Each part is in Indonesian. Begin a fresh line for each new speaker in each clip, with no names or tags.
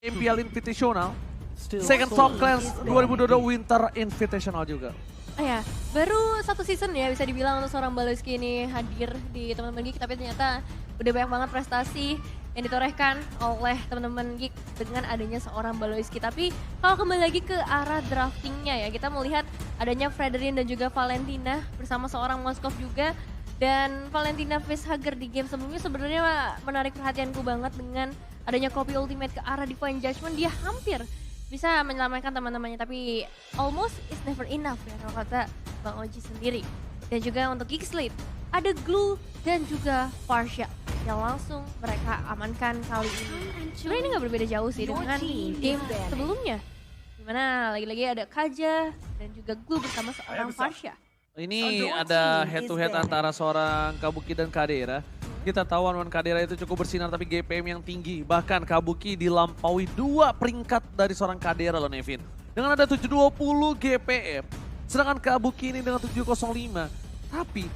MPL Invitational, Second Top Class 2022 Winter Invitational juga.
Oh ya, baru satu season ya bisa dibilang untuk seorang Baloyski ini hadir di teman-teman Geek, tapi ternyata udah banyak banget prestasi yang ditorehkan oleh teman-teman Geek dengan adanya seorang Baloyski. Tapi kalau kembali lagi ke arah draftingnya ya, kita melihat adanya Fredrin dan juga Valentina bersama seorang Moskov juga. Dan Valentina facehugger di game sebelumnya sebenarnya menarik perhatianku banget dengan adanya copy ultimate ke arah Divine Judgment. Dia hampir bisa menyelamatkan teman-temannya, tapi almost is never enough ya kalau kata Bang Oji sendiri. Dan juga untuk Geekslate, ada Glue dan juga Farsha yang langsung mereka amankan kali ini. Sebenarnya ini gak berbeda jauh sih dengan game sebelumnya, dimana lagi-lagi ada Kaja dan juga Glue bersama seorang Farsha.
Ini ada head to head antara seorang Kabuki dan Kadera. Kita tahu One Kadera itu cukup bersinar tapi GPM yang tinggi. Bahkan Kabuki dilampaui 2 peringkat dari seorang Kadera loh Nevin. Dengan ada 720 GPM. Sedangkan Kabuki ini dengan 705. Tapi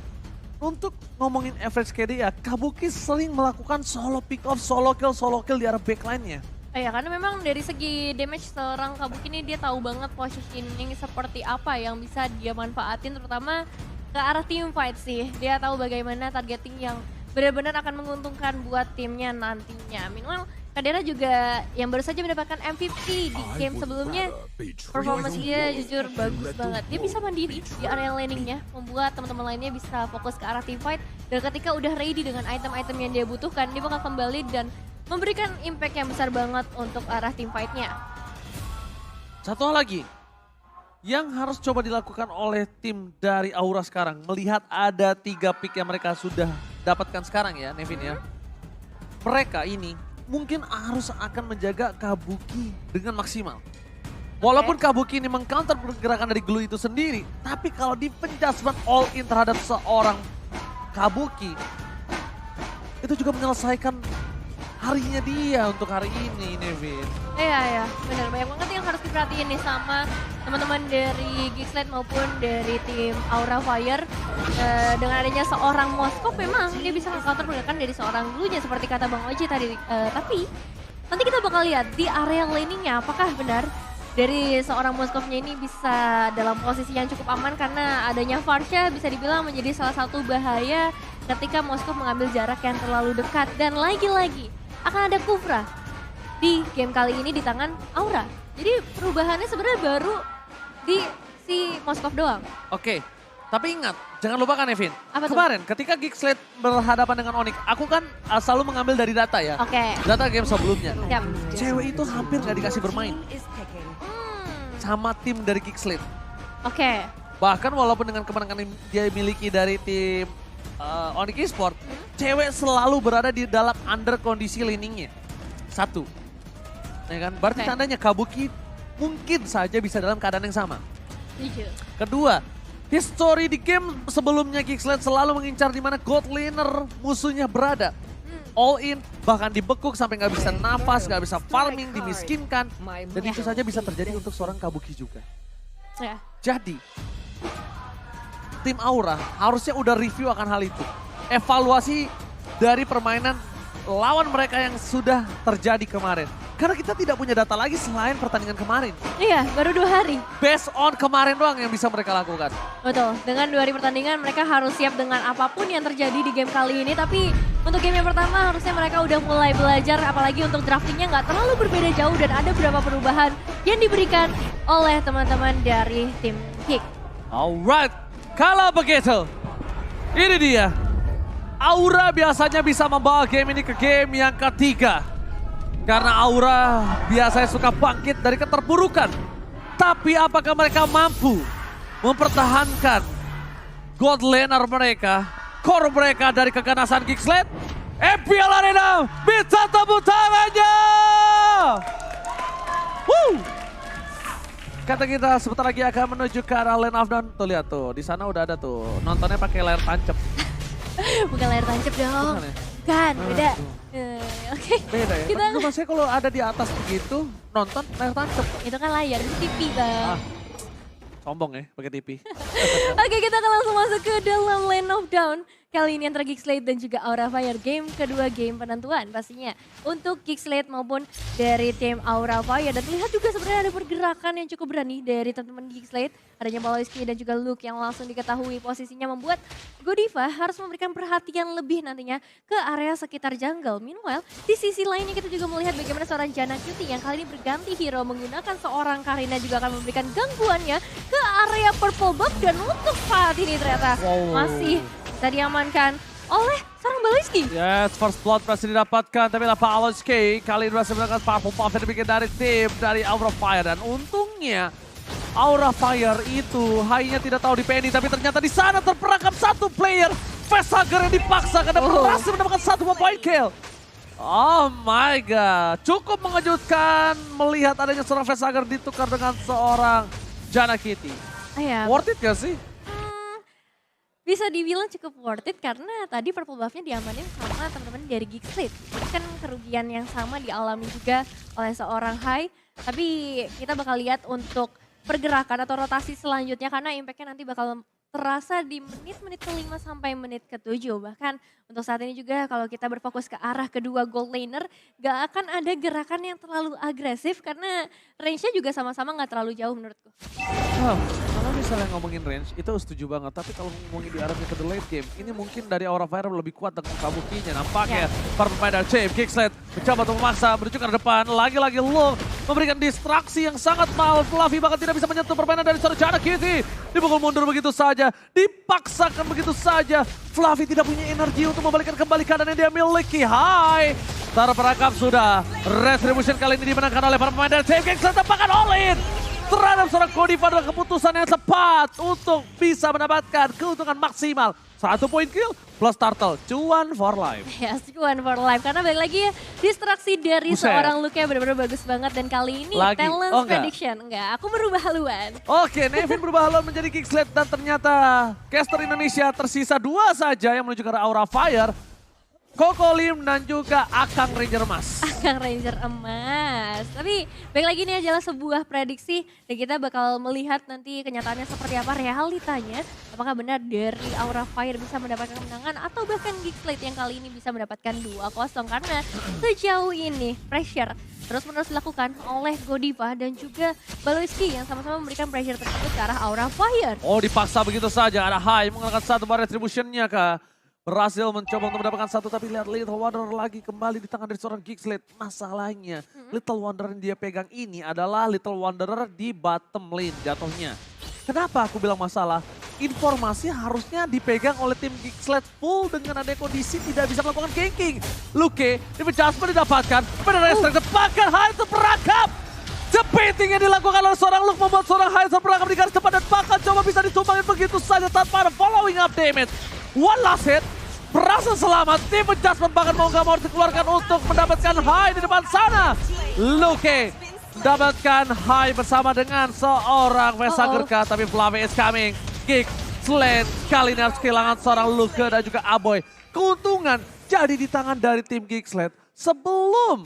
untuk ngomongin average KD ya, Kabuki sering melakukan solo pick off, solo kill di arah backline-nya.
Ya karena memang dari segi damage seorang Kabuki ini dia tahu banget positioning seperti apa yang bisa dia manfaatin terutama ke arah team fight sih. Dia tahu bagaimana targeting yang benar-benar akan menguntungkan buat timnya nantinya. Meanwhile, Kadera juga yang baru saja mendapatkan MVP di game sebelumnya. Performance dia jujur bagus banget. Dia bisa mandiri di area laningnya, membuat teman-teman lainnya bisa fokus ke arah team fight. Dan ketika udah ready dengan item-item yang dia butuhkan, dia bakal kembali dan memberikan impact yang besar banget untuk arah team fight-nya.
Satu hal lagi yang harus coba dilakukan oleh tim dari Aura sekarang. Melihat ada 3 pick yang mereka sudah dapatkan sekarang ya Nevin ya. Mereka ini mungkin harus akan menjaga Kabuki dengan maksimal. Walaupun Kabuki ini mengcounter pergerakan dari Glue itu sendiri. Tapi kalau di adjustment all in terhadap seorang Kabuki. Itu juga menyelesaikan harinya dia untuk hari ini, Nevin.
Iya, benar. Banyak banget yang harus diperhatiin nih sama teman-teman dari Geekslate maupun dari tim Aura Fire. Dengan adanya seorang Moskov memang dia bisa nge-counter pergerakan dari seorang Glue-nya seperti kata Bang Oji tadi. Tapi nanti kita bakal lihat di area laning-nya apakah benar dari seorang Moskovnya ini bisa dalam posisi yang cukup aman karena adanya Farsha bisa dibilang menjadi salah satu bahaya ketika Moskov mengambil jarak yang terlalu dekat. Dan lagi-lagi akan ada Kufra di game kali ini di tangan Aura. Jadi perubahannya sebenarnya baru di si Moskov doang.
Oke, tapi ingat, jangan lupakan Nevin.
Apa tuh?
Kemarin ketika Geekslate berhadapan dengan Onyx, aku kan selalu mengambil dari data ya.
Oke.
Data game sebelumnya.
Yap.
Cewek itu hampir gak dikasih bermain sama tim dari Geekslate.
Oke.
Bahkan walaupun dengan kemenangan yang dia miliki dari tim Onyx Esport, cewek selalu berada di dalam under kondisi laningnya. 1. Ya kan? Berarti
Oke.
tandanya Kabuki mungkin saja bisa dalam keadaan yang sama.
Setuju.
Kedua, history di game sebelumnya Geekslate selalu mengincar di mana God Laner musuhnya berada. All in, bahkan dibekuk sampai nggak bisa nafas, nggak bisa farming, dimiskinkan. Dan itu saja bisa terjadi untuk seorang Kabuki juga.
Ya.
Jadi, tim Aura harusnya udah review akan hal itu. Evaluasi dari permainan lawan mereka yang sudah terjadi kemarin. Karena kita tidak punya data lagi selain pertandingan kemarin.
Iya, baru 2 hari.
Based on kemarin doang yang bisa mereka lakukan.
Betul, dengan 2 hari pertandingan mereka harus siap dengan apapun yang terjadi di game kali ini. Tapi untuk game yang pertama harusnya mereka udah mulai belajar, apalagi untuk draftingnya nggak terlalu berbeda jauh dan ada beberapa perubahan yang diberikan oleh teman-teman dari tim Kick.
Alright, kalau begitu, ini dia. Aura biasanya bisa membawa game ini ke game yang ketiga. Karena Aura biasanya suka bangkit dari keterpurukan. Tapi apakah mereka mampu mempertahankan God Laner mereka, core mereka dari keganasan Geekslate? MPL Arena bisa tepuk tangannya! Woo! Kata kita sebentar lagi akan menuju ke arah Land of Dawn. Tuh lihat tuh, di sana udah ada tuh. Nontonnya pakai layar tancap.
Bukan layar tancap dong.
Bukan ya?
Bukan, beda. Oke.
Beda ya?
Kita,
Tapi maksudnya kalau ada di atas begitu, nonton layar tancap.
itu kan layar, itu TV bang.
Sombong ya, pakai TV.
Oke, kita akan langsung masuk ke dalam Lane of Dawn. kali ini antara Geekslate dan juga Aura Fire. Game kedua, game penentuan pastinya untuk Geekslate maupun dari tim Aura Fire. Dan terlihat juga sebenarnya ada pergerakan yang cukup berani dari teman-teman Geekslate. Adanya Balowski dan juga Luke yang langsung diketahui posisinya membuat Godiva harus memberikan perhatian lebih nantinya ke area sekitar jungle. Meanwhile, di sisi lainnya kita juga melihat bagaimana seorang Janna Cutie yang kali ini berganti hero menggunakan seorang Karina juga akan memberikan gangguannya ke area purple buff. Dan untuk saat ini ternyata masih bisa diamankan oleh seorang Balowski.
Yes, first blood berhasil didapatkan, tapi lah Balowski kali ini berhasil mendapatkan purple buff yang dibikin dari tim dari Aura Fire. Dan untungnya Aura Fire itu hanya tidak tahu di Penny, tapi ternyata di sana terperangkap satu player. Facehugger yang dipaksa karena berhasil mendapatkan satu point kill. Oh my god, cukup mengejutkan melihat adanya seorang Facehugger ditukar dengan seorang Janna Cutie. Worth it gak sih?
Bisa dibilang cukup worth it karena tadi purple buff-nya diamanin sama teman-teman dari Geekslate. Ini kan kerugian yang sama dialami juga oleh seorang Hai. Tapi kita bakal lihat untuk pergerakan atau rotasi selanjutnya karena impact-nya nanti bakal terasa di menit-menit ke-5 sampai menit ke-7. Bahkan untuk saat ini juga kalau kita berfokus ke arah kedua gold laner, gak akan ada gerakan yang terlalu agresif karena range-nya juga sama-sama gak terlalu jauh menurutku.
Kalau misalnya ngomongin range, itu setuju banget. Tapi kalau ngomongin di arahnya ke the late game, ini mungkin dari Aura Fire lebih kuat dengan Kabukinya. Nampaknya para pemain dari Chip, Geekslate mencoba untuk memaksa, menuju ke depan. Lagi-lagi Luke memberikan distraksi yang sangat mahal. Fluffy bahkan tidak bisa menyentuh permainan dari seorang Janna Cutie. Dipukul mundur begitu saja, dipaksakan begitu saja. Fluffy tidak punya energi untuk membalikkan kembali keadaan yang dia miliki. Hai, terperangkap sudah. Retribution kali ini dimenangkan oleh para pemain dari Chip. Geekslate tampakkan all in terhadap seorang Godiva dengan keputusan yang tepat untuk bisa mendapatkan keuntungan maksimal. 1 point kill plus turtle, cuan for life.
Yes, cuan for life. Karena balik lagi ya, distraksi dari seorang Luke yang benar-benar bagus banget. Dan kali ini talent prediction. Enggak, aku berubah haluan.
Oke, Nevin berubah haluan menjadi Geekslate. Dan ternyata caster Indonesia tersisa 2 saja yang menuju ke arah Aura Fire. Koko Lim dan juga Akang Ranger Emas.
Akang Ranger Emas. Tapi baik lagi ini adalah sebuah prediksi dan kita bakal melihat nanti kenyataannya seperti apa realitanya. Apakah benar dari Aura Fire bisa mendapatkan kemenangan atau bahkan Geekslate yang kali ini bisa mendapatkan 2-0. Karena sejauh ini pressure terus-menerus dilakukan oleh Godiva dan juga Balowski yang sama-sama memberikan pressure tersebut ke arah Aura Fire.
Oh, dipaksa begitu saja. Ada Hai mengalahkan satu bar retribution-nya kah? Berhasil mencoba untuk mendapatkan satu, tapi lihat Little Wanderer lagi kembali di tangan dari seorang Geekslate. Masalahnya, Little Wanderer yang dia pegang ini adalah Little Wanderer di bottom lane jatuhnya. Kenapa aku bilang masalah? Informasi harusnya dipegang oleh tim Geekslate full dengan ada kondisi tidak bisa melakukan ganking. Luke, adjustment didapatkan, pada restrek tepakan, Hai terperangkap. Jepiting yang dilakukan oleh seorang Luke membuat seorang Hai terperangkap di garis depan dan bahkan coba bisa ditumbangin begitu saja tanpa ada following up damage. One last hit. Berhasil selamat, tim adjustment bahkan mau gak mau dikeluarkan untuk mendapatkan Hai di depan sana. Luke mendapatkan Hai bersama dengan seorang Facehugger kah, tapi Fluffy is coming. Geekslate kali ini harus kehilangan seorang Luke dan juga Aboy. Keuntungan jadi di tangan dari tim Geekslate sebelum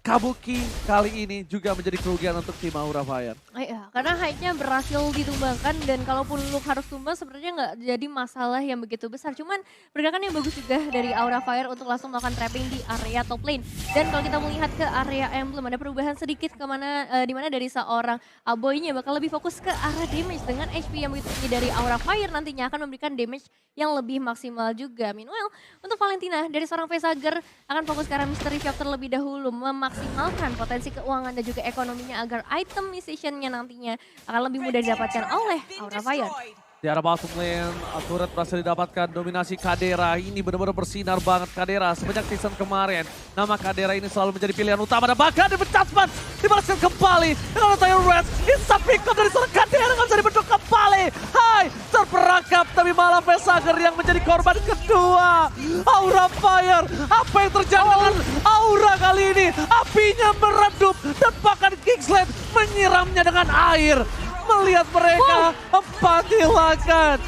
Kabuki kali ini juga menjadi kerugian untuk tim Aura Fire.
Iya, karena Hyde-nya berhasil ditumbangkan dan kalaupun Luke harus tumbang sebenarnya nggak jadi masalah yang begitu besar. Cuman pergerakan yang bagus juga dari Aura Fire untuk langsung melakukan trapping di area top lane. Dan kalau kita melihat ke area emblem ada perubahan sedikit kemana, dimana dari seorang Aboy-nya bakal lebih fokus ke arah damage dengan HP yang begitu tinggi dari Aura Fire nantinya akan memberikan damage yang lebih maksimal juga. Meanwhile, untuk Valentina dari seorang Facehugger akan fokus ke arah Mystery Shop terlebih dahulu, memaksimalkan potensi keuangan dan juga ekonominya agar item musiciannya nantinya akan lebih mudah didapatkan oleh Aura Fire.
Di arah bottom lane, turret berhasil didapatkan dominasi Kadera. Ini benar-benar bersinar banget Kadera semenjak season kemarin. Nama Kadera ini selalu menjadi pilihan utama dan bahkan dipecatkan, dibalaskan kembali. Dengan Tayo Red, bisa pick up dari seorang Kadera, nggak bisa dibentuk kembali. Hai, terperangkap tapi malah Facehugger yang menjadi korban kedua. Aura Fire, apa yang terjadi dengan Aura kali ini? Apinya meredup dan bahkan Geekslate menyiramnya dengan air. Melihat mereka empat hilangkan.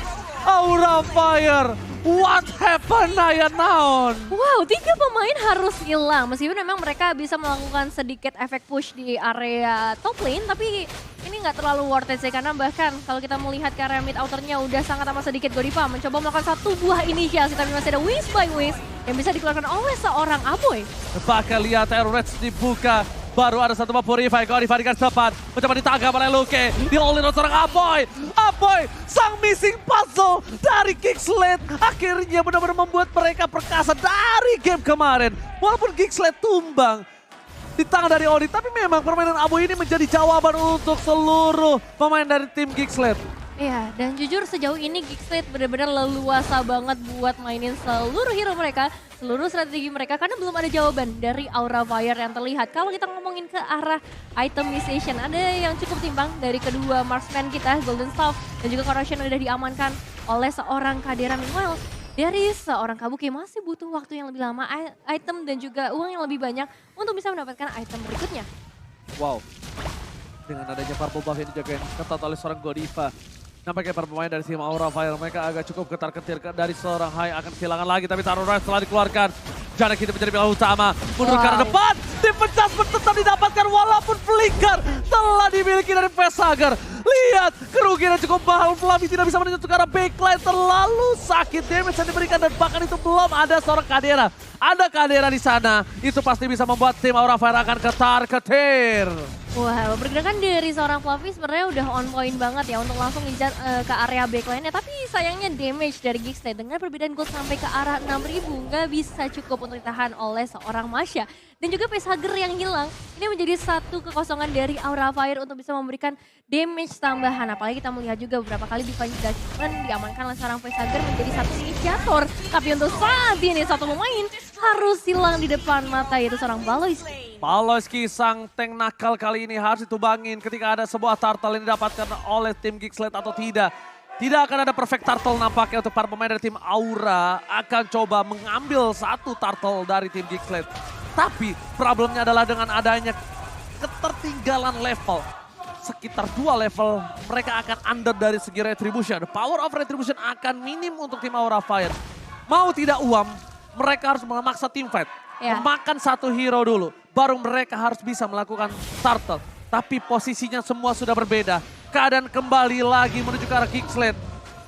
Aura Fire What happened Naya Naon?
Wow, 3 pemain harus hilang. Meskipun memang mereka bisa melakukan sedikit efek push di area top lane, tapi ini nggak terlalu worth it sih. Karena bahkan kalau kita melihat ke area mid outernya udah sangat amat sedikit. Godiva mencoba melakukan satu buah inisiasi, tapi masih ada Wiz by Wiz yang bisa dikeluarkan oleh seorang Aboy.
Bahkan lihat Reds dibuka. Baru ada satu Purify, Godiva di garis depan. Mencoba ditangkap oleh Luke. Di-all-in oleh seorang Aboy. Aboy, sang missing puzzle dari Geeksled. Akhirnya benar-benar membuat mereka perkasa dari game kemarin. Walaupun Geeksled tumbang di tangan dari Odi. Tapi memang permainan Aboy ini menjadi jawaban untuk seluruh pemain dari tim Geeksled.
Iya, dan jujur sejauh ini Geeksled benar-benar leluasa banget buat mainin seluruh hero mereka, seluruh strategi mereka, karena belum ada jawaban dari Aura Fire yang terlihat. Kalau kita ngomongin ke arah itemization, ada yang cukup timbang dari kedua marksman kita, Golden Staff dan juga Corrosion udah diamankan oleh seorang Kadera. Meanwhile, dari seorang Kabuki masih butuh waktu yang lebih lama, item dan juga uang yang lebih banyak untuk bisa mendapatkan item berikutnya.
Wow, dengan adanya purple buff yang dijagain ketat oleh seorang Godiva. Nampaknya para pemain dari tim Aura Fire mereka agak cukup ketar-ketir dari seorang Hai akan kehilangan lagi, tapi Taruh Rise telah dikeluarkan. Jana kita menjadi pilihan utama, mundur ke arah depan, dipecah tetap didapatkan walaupun flicker telah dimiliki dari Vesager. Lihat, kerugian yang cukup mahal, Flavi tidak bisa menuju ke arah backline, terlalu sakit damage yang diberikan dan bahkan itu belum ada seorang Kadera. Ada Kadera di sana, itu pasti bisa membuat tim Aura Fire akan ketar-ketir.
Wow, pergerakan dari seorang Fluffy sebenarnya udah on point banget ya untuk langsung ngejar ke area backline-nya. Tapi sayangnya damage dari Geeksled dengan perbedaan gold sampai ke arah 6.000 nggak bisa cukup untuk ditahan oleh seorang Masya. Dan juga Facehager yang hilang, ini menjadi satu kekosongan dari Aura Fire untuk bisa memberikan damage tambahan. Apalagi kita melihat juga beberapa kali Divine Judgment diamankan oleh seorang Facehager menjadi satu inisiator. Tapi untuk saat ini satu pemain harus hilang di depan mata, yaitu seorang Baloyski.
Baloyski sang tank nakal kali ini harus ditubangin ketika ada sebuah turtle yang didapatkan oleh tim Geeksled atau tidak. Tidak akan ada perfect turtle nampaknya untuk para pemain dari tim Aura akan coba mengambil satu turtle dari tim Geeksled. Tapi problemnya adalah dengan adanya ketertinggalan level. Sekitar 2 level mereka akan under dari segi retribution. The power of retribution akan minim untuk tim Aura Fire. Mau tidak uam, mereka harus memaksa team fight. Memakan satu hero dulu, baru mereka harus bisa melakukan turtle. Tapi posisinya semua sudah berbeda. Keadaan kembali lagi menuju ke arah Geeksled.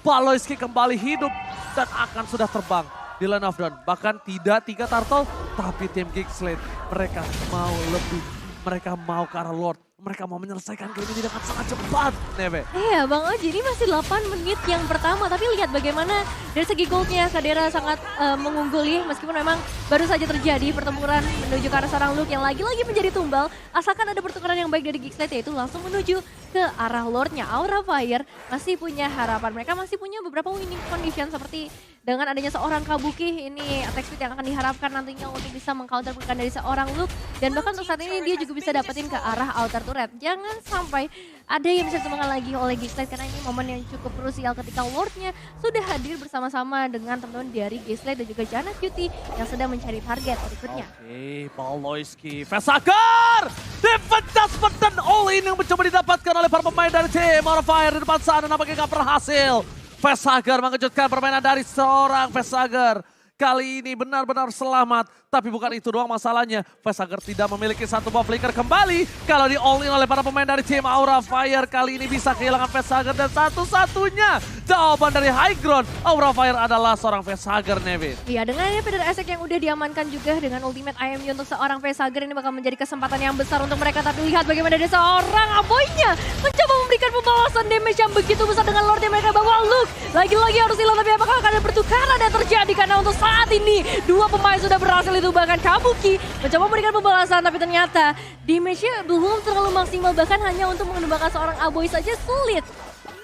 Baloyski kembali hidup dan akan sudah terbang di lane of dawn. Bahkan tidak 3 turtle, tapi tim Geeksled mereka mau lebih. Mereka mau ke arah Lord. Mereka mau menyelesaikan game ini dengan sangat cepat, Neve.
Iya, Bang Oji, ini masih 8 menit yang pertama. Tapi lihat bagaimana dari segi goldnya Kadera sangat mengungguli. Meskipun memang baru saja terjadi pertempuran menuju ke arah seorang Luke yang lagi-lagi menjadi tumbal. Asalkan ada pertukaran yang baik dari Geeksled, yaitu langsung menuju ke arah Lordnya. Aura Fire masih punya harapan. Mereka masih punya beberapa winning condition seperti dengan adanya seorang Kabuki. Ini attack speed yang akan diharapkan nantinya untuk bisa mengcounter pergerakan dari seorang Luke. Dan bahkan untuk saat ini dia juga bisa dapetin ke arah outer turret. Jangan sampai ada yang bisa ditemukan lagi oleh Geeksled karena ini momen yang cukup krusial ketika Lordnya sudah hadir bersama-sama dengan teman-teman dari Geeksled dan juga Jana Cutie yang sedang mencari target berikutnya.
Oke, Baloyski, Vesager! Defense dan all-in yang mencoba didapatkan oleh para pemain dari tim Aura Fire di depan sana nampaknya gak berhasil. Vesager mengejutkan permainan dari seorang Vesager. Kali ini benar-benar selamat, tapi bukan itu doang masalahnya. Vesager tidak memiliki satu buff flicker kembali. Kalau di all in oleh para pemain dari tim Aura Fire, kali ini bisa kehilangan Vesager. Dan satu-satunya jawaban dari high ground Aura Fire adalah seorang Vesager, Nevin.
Iya, dengan Feather Esek yang udah diamankan juga dengan ultimate IMU untuk seorang Vesager, ini bakal menjadi kesempatan yang besar untuk mereka. Tapi lihat bagaimana dari seorang Aboynya mencoba memberikan pembalasan damage yang begitu besar dengan Lord yang mereka bawa. Luke lagi-lagi harus hilang, tapi apakah akan ada pertukaran yang terjadi? Karena untuk saat ini 2 pemain sudah berhasil, itu bahkan Kabuki mencoba memberikan pembalasan, tapi ternyata damage-nya belum terlalu maksimal, bahkan hanya untuk menembakkan seorang Aboy saja sulit.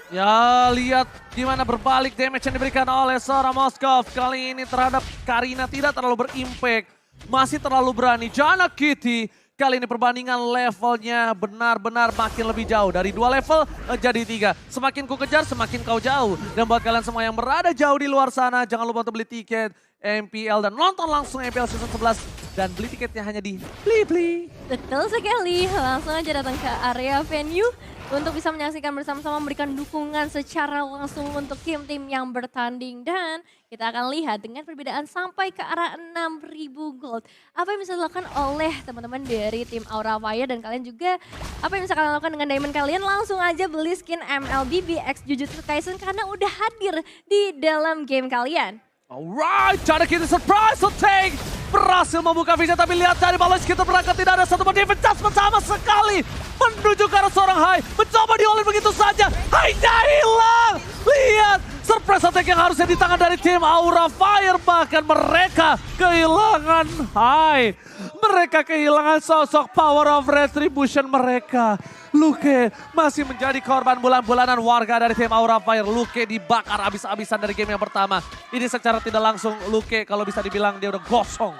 Ya, lihat gimana berbalik damage yang diberikan oleh seorang Moskov. Kali ini terhadap Karina tidak terlalu berimpact, masih terlalu berani. Jana Kitty kali ini perbandingan levelnya benar-benar makin lebih jauh. Dari 2 level jadi 3. Semakin ku kejar, semakin kau jauh. Dan buat kalian semua yang berada jauh di luar sana, jangan lupa untuk beli tiket MPL dan nonton langsung MPL Season 11 Dan beli tiketnya hanya di Blibli.
Betul sekali, langsung aja datang ke area venue untuk bisa menyaksikan bersama-sama, memberikan dukungan secara langsung untuk tim-tim yang bertanding. Dan kita akan lihat dengan perbedaan sampai ke arah 6.000 gold. Apa yang bisa dilakukan oleh teman-teman dari tim Aura Fire dan kalian juga apa yang bisa kalian lakukan dengan diamond kalian, langsung aja beli skin MLBB X Jujutsu Kaisen karena udah hadir di dalam game kalian.
Alright, cara kita surprise attack. Berhasil membuka vision, tapi lihat dari Baloi kita berangkat tidak ada satu defense adjustment sama sekali. Menuju ke arah seorang Hai, mencoba diolin begitu saja. Hai-nya hilang. Lihat, surprise attack yang harusnya di tangan dari tim Aura Fire. Bahkan mereka kehilangan Hai. Mereka kehilangan sosok power of retribution mereka. Luke masih menjadi korban bulan-bulanan warga dari tim Aura Fire. Luke dibakar abis-abisan dari game yang pertama. Ini secara tidak langsung Luke kalau bisa dibilang dia udah gosong.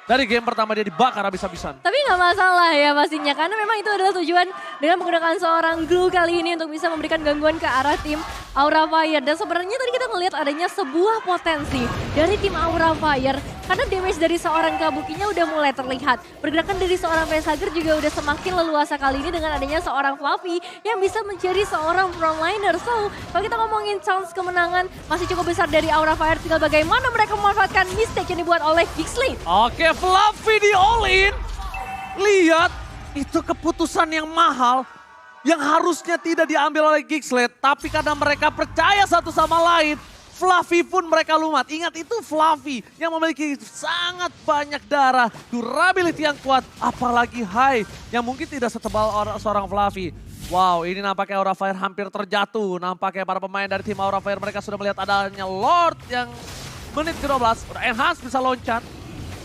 Dari game pertama dia dibakar abis-abisan.
Tapi nggak masalah ya pastinya, karena memang itu adalah tujuan dengan menggunakan seorang glue kali ini untuk bisa memberikan gangguan ke arah tim Aura Fire. Dan sebenarnya tadi kita melihat adanya sebuah potensi dari tim Aura Fire. Karena damage dari seorang Kabukinya udah mulai terlihat. Pergerakan dari seorang Facehugger juga udah semakin leluasa kali ini dengan adanya seorang Fluffy yang bisa menjadi seorang frontliner. So, kalau kita ngomongin chance kemenangan masih cukup besar dari Aura Fire. Tinggal bagaimana mereka memanfaatkan mistake yang dibuat oleh Geekslate.
Oke, Fluffy di all-in. Lihat, itu keputusan yang mahal. Yang harusnya tidak diambil oleh Geekslate. Tapi karena mereka percaya satu sama lain, Fluffy pun mereka lumat. Ingat itu Fluffy yang memiliki sangat banyak darah, durability yang kuat, apalagi Hai yang mungkin tidak setebal seorang Fluffy. Wow, ini nampaknya Aura Fire hampir terjatuh. Nampaknya para pemain dari tim Aura Fire mereka sudah melihat adanya Lord yang menit ke-12. Enhance bisa loncat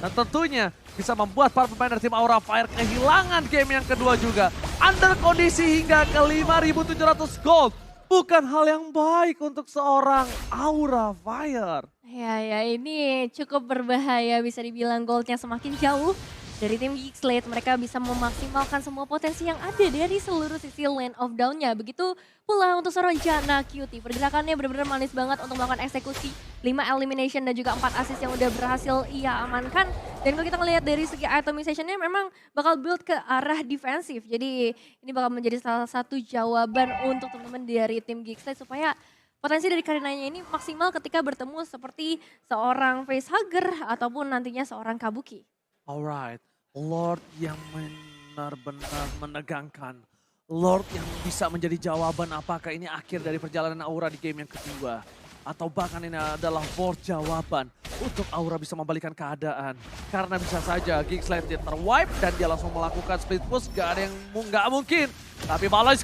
dan tentunya bisa membuat para pemain dari tim Aura Fire kehilangan game yang kedua juga. Under kondisi hingga ke 5.700 gold. Bukan hal yang baik untuk seorang Aura Fire.
Ya ini cukup berbahaya, bisa dibilang goldnya semakin jauh. Dari tim Geekslate mereka bisa memaksimalkan semua potensi yang ada dari seluruh sisi Land of Down-nya. Begitu pula untuk seorang Janna Cutie. Pergerakannya benar-benar manis banget untuk melakukan eksekusi. 5 elimination dan juga 4 assist yang udah berhasil ia amankan. Dan kalau kita ngelihat dari segi itemization-nya memang bakal build ke arah defensif. Jadi ini bakal menjadi salah satu jawaban untuk teman-teman dari tim Geekslate supaya potensi dari Karinanya ini maksimal ketika bertemu seperti seorang Facehugger ataupun nantinya seorang Kabuki.
Alright. Lord yang benar-benar menegangkan. Lord yang bisa menjadi jawaban apakah ini akhir dari perjalanan Aura di game yang kedua. Atau bahkan ini adalah board jawaban untuk Aura bisa membalikan keadaan. Karena bisa saja Geekslate dia terwipe dan dia langsung melakukan split push. Gak ada yang nggak mungkin. Tapi Baloi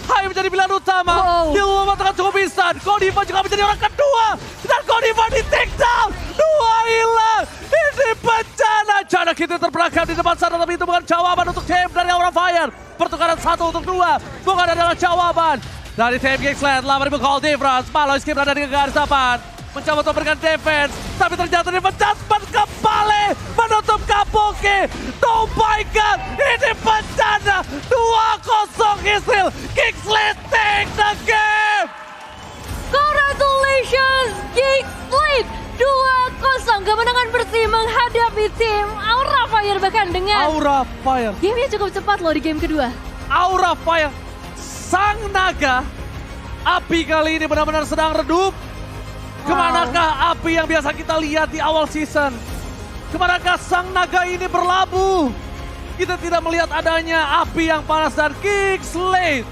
Hai menjadi pilihan utama. Dia mematahkan cukup instan. Godiva juga menjadi orang kedua. Dan Godiva di take down. 2 hilang. Ini bencana. Janna Cutie terperangkap di depan sana. Tapi itu bukan jawaban untuk tim dari Aura Fire. Pertukaran 1 untuk 2. Bukan adalah jawaban. Dari tim Geekslate, 8.000 gold difference. Baloi berada di garis depan. Mencoba untuk memberikan defense. Tapi ternyata di adjustment kembali. Menutup Kabuki. Oh my god. Ini bencana. 2-0 Israel. Geekslate take the game.
Congratulations Geekslate. 2-0 kemenangan bersih menghadapi tim Aura Fire, bahkan dengan
Aura Fire.
Gamenya cukup cepat loh di game kedua.
Aura Fire. Sang naga. Api kali ini benar-benar sedang redup. Kemanakah api yang biasa kita lihat di awal season? Kemanakah sang naga ini berlabuh? Kita tidak melihat adanya api yang panas dan Geekslate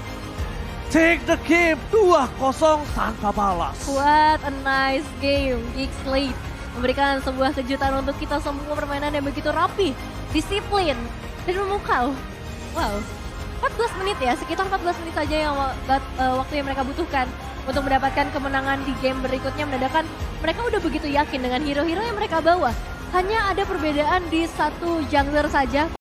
take the game 2-0 tanpa balas.
What a nice game. Geekslate memberikan sebuah kejutan untuk kita semua, permainan yang begitu rapi, disiplin, dan memukau. Wow, 14 menit ya, sekitar 14 menit saja yang waktu yang mereka butuhkan untuk mendapatkan kemenangan di game berikutnya. Menandakan mereka udah begitu yakin dengan hero-hero yang mereka bawa. Hanya ada perbedaan di satu jungler saja.